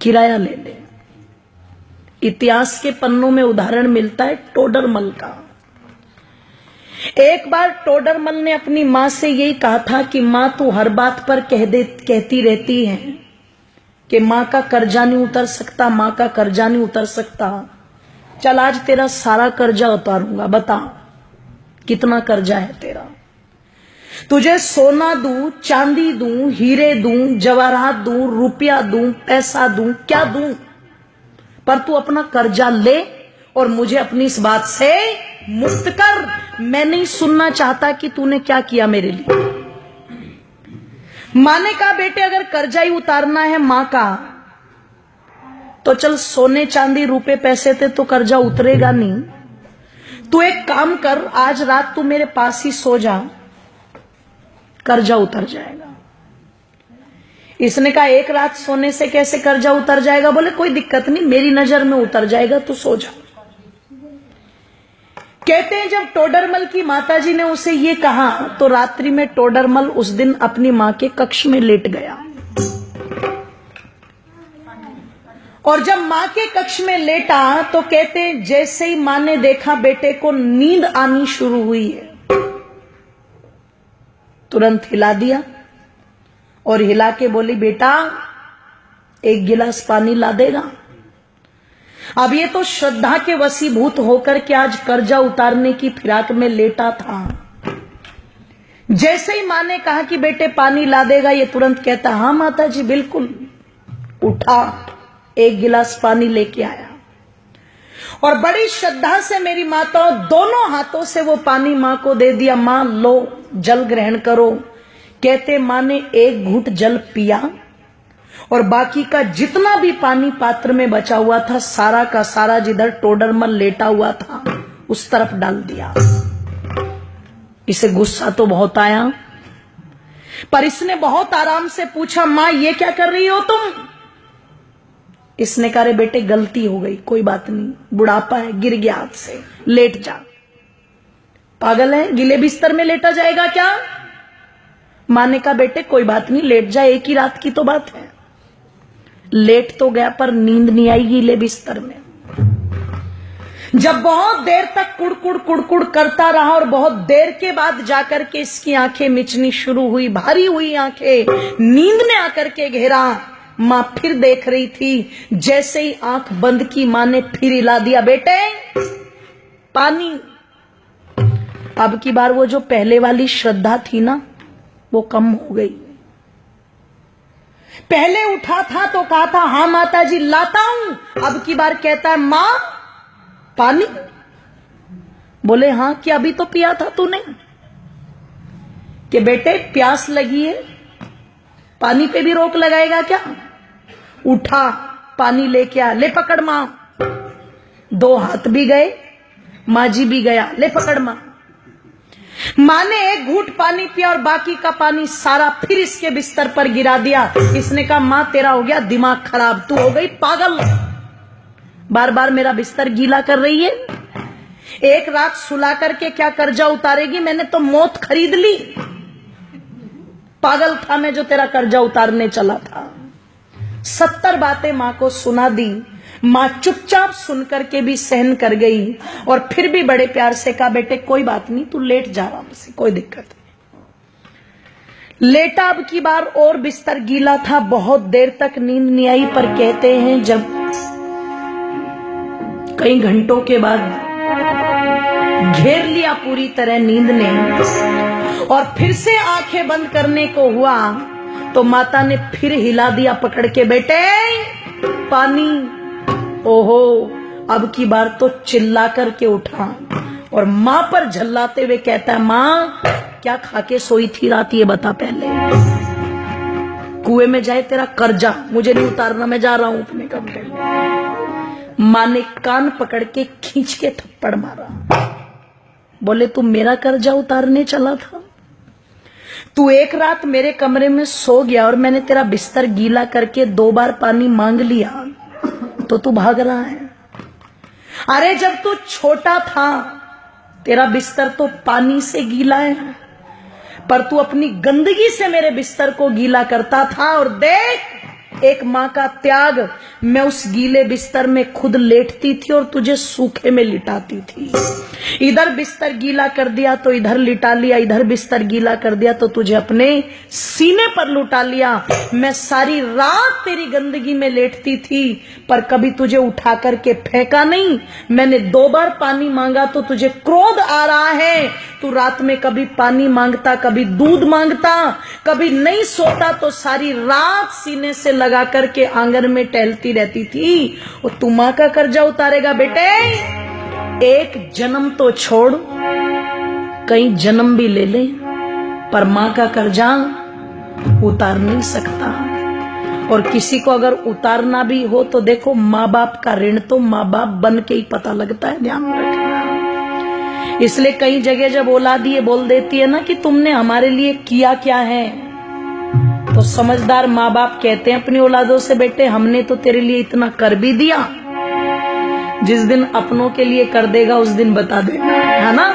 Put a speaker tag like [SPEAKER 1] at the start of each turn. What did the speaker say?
[SPEAKER 1] किराया ले ले। इतिहास के पन्नों में उदाहरण मिलता है टोडरमल का। एक बार टोडरमल ने अपनी मां से यही कहा था कि मां तू हर बात पर कहती रहती है कि मां का कर्जा नहीं उतर सकता, मां का कर्जा नहीं उतर सकता। चल आज तेरा सारा कर्जा उतारूंगा, बता कितना कर्जा है तेरा। तुझे सोना दूं, चांदी दूं, हीरे दूं, जवाहरात दूं, रुपया दूं, पैसा दूं, क्या दूं, पर तू अपना कर्जा ले और मुझे अपनी इस बात से मुक्त कर। मैं नहीं सुनना चाहता कि तूने क्या किया मेरे लिए। मां ने कहा बेटे अगर कर्जा ही उतारना है मां का तो चल सोने चांदी रुपए पैसे थे तो कर्जा उतरेगा नहीं। तू एक काम कर, आज रात तू मेरे पास ही सो जा, कर्जा उतर जाएगा। इसने कहा एक रात सोने से कैसे कर्जा उतर जाएगा? बोले कोई दिक्कत नहीं, मेरी नजर में उतर जाएगा, तू सो जा। कहते हैं जब टोडरमल की माताजी ने उसे ये कहा तो रात्रि में टोडरमल उस दिन अपनी मां के कक्ष में लेट गया। और जब मां के कक्ष में लेटा तो कहते हैं जैसे ही मां ने देखा बेटे को नींद आनी शुरू हुई है, तुरंत हिला दिया और हिला के बोली बेटा एक गिलास पानी ला देगा। अब ये तो श्रद्धा के वशीभूत होकर के आज कर्जा उतारने की फिराक में लेटा था। जैसे ही मां ने कहा कि बेटे पानी ला देगा, ये तुरंत कहता हाँ माता जी बिल्कुल। उठा, एक गिलास पानी लेके आया और बड़ी श्रद्धा से मेरी माताओं दोनों हाथों से वो पानी मां को दे दिया। मां लो जल ग्रहण करो। कहते मां ने एक घूंट जल पिया और बाकी का जितना भी पानी पात्र में बचा हुआ था सारा का सारा जिधर टोडरमल लेटा हुआ था उस तरफ डाल दिया। इसे गुस्सा तो बहुत आया, पर इसने बहुत आराम से पूछा मां ये क्या कर रही हो तुम? इसने कहा रे बेटे गलती हो गई, कोई बात नहीं, बुढ़ापा है, गिर गया हाथ से, लेट जा। पागल है, गीले बिस्तर में लेटा जाएगा क्या? मां ने कहा बेटे कोई बात नहीं, लेट जा, एक ही रात की तो बात है। लेट तो गया पर नींद नहीं आई गीले बिस्तर में। जब बहुत देर तक कुड़कुड़ कुड़कुड़ करता रहा और बहुत देर के बाद जाकर के इसकी आंखें मिचनी शुरू हुई, भारी हुई आंखें, नींद ने आकर के घेरा। मां फिर देख रही थी, जैसे ही आंख बंद की मां ने फिर हिला दिया बेटे पानी। अब की बार वो जो पहले वाली श्रद्धा थी ना वो कम हो गई। पहले उठा था तो कहा था हाँ माता जी लाता हूं, अब की बार कहता है मां पानी। बोले हाँ कि अभी तो पिया था तूने? कि बेटे प्यास लगी है, पानी पे भी रोक लगाएगा क्या? उठा, पानी लेके आ, ले पकड़ मां। दो हाथ भी गए, मां जी भी गया, ले पकड़ मां। मां ने एक घूंट पानी पिया और बाकी का पानी सारा फिर इसके बिस्तर पर गिरा दिया। इसने कहा मां तेरा हो गया दिमाग खराब, तू हो गई पागल, बार बार मेरा बिस्तर गीला कर रही है। एक रात सुला करके क्या कर्जा उतारेगी? मैंने तो मौत खरीद ली। पागल था मैं जो तेरा कर्जा उतारने चला था। 70 बातें मां को सुना दी। मां चुपचाप सुनकर के भी सहन कर गई और फिर भी बड़े प्यार से कहा बेटे कोई बात नहीं, तू लेट जा आराम से, कोई दिक्कत नहीं। लेटा, अब की बार और बिस्तर गीला था, बहुत देर तक नींद नहीं आई। पर कहते हैं जब कई घंटों के बाद घेर लिया पूरी तरह नींद ने और फिर से आंखें बंद करने को हुआ तो माता ने फिर हिला दिया पकड़ के बेटे पानी। ओहो, अब की बार तो चिल्ला करके उठा और मां पर झल्लाते हुए कहता है मां क्या खा के सोई थी रात, ये बता पहले। कुएं में जाए तेरा कर्जा, मुझे नहीं उतारना, मैं जा रहा हूं अपने कमरे में। मां ने कान पकड़ के खींच के थप्पड़ मारा। बोले तू मेरा कर्जा उतारने चला था? तू एक रात मेरे कमरे में सो गया और मैंने तेरा बिस्तर गीला करके 2 बार पानी मांग लिया तो तू भाग रहा है। अरे जब तू छोटा था तेरा बिस्तर तो पानी से गीला है, पर तू अपनी गंदगी से मेरे बिस्तर को गीला करता था। और देख एक माँ का त्याग, मैं उस गीले बिस्तर में खुद लेटती थी और तुझे सूखे में लिटाती थी। इधर बिस्तर गीला कर दिया तो इधर लिटा लिया, इधर बिस्तर गीला कर दिया तो तुझे अपने सीने पर लुटा लिया। मैं सारी रात तेरी गंदगी में लेटती थी पर कभी तुझे उठा करके फेंका नहीं। मैंने 2 बार पानी मांगा तो तुझे क्रोध आ रहा है। तू रात में कभी पानी मांगता, कभी दूध मांगता, कभी नहीं सोता तो सारी रात सीने से लगा करके आंगन में टहलती रहती थी। और तू माँ का कर्जा उतारेगा बेटे? एक जन्म तो छोड़, कई जन्म भी ले ले, पर माँ का कर्जा उतार नहीं सकता। और किसी को अगर उतारना भी हो तो देखो, माँ बाप का ऋण तो माँ बाप बन के ही पता लगता है, ध्यान रखना। इसलिए कई जगह जब औलाद ये बोल देती है ना कि तुमने हमारे लिए किया क्या है, तो समझदार माँ बाप कहते हैं अपनी औलादों से, बेटे हमने तो तेरे लिए इतना कर भी दिया, जिस दिन अपनों के लिए कर देगा उस दिन बता देगा, है ना।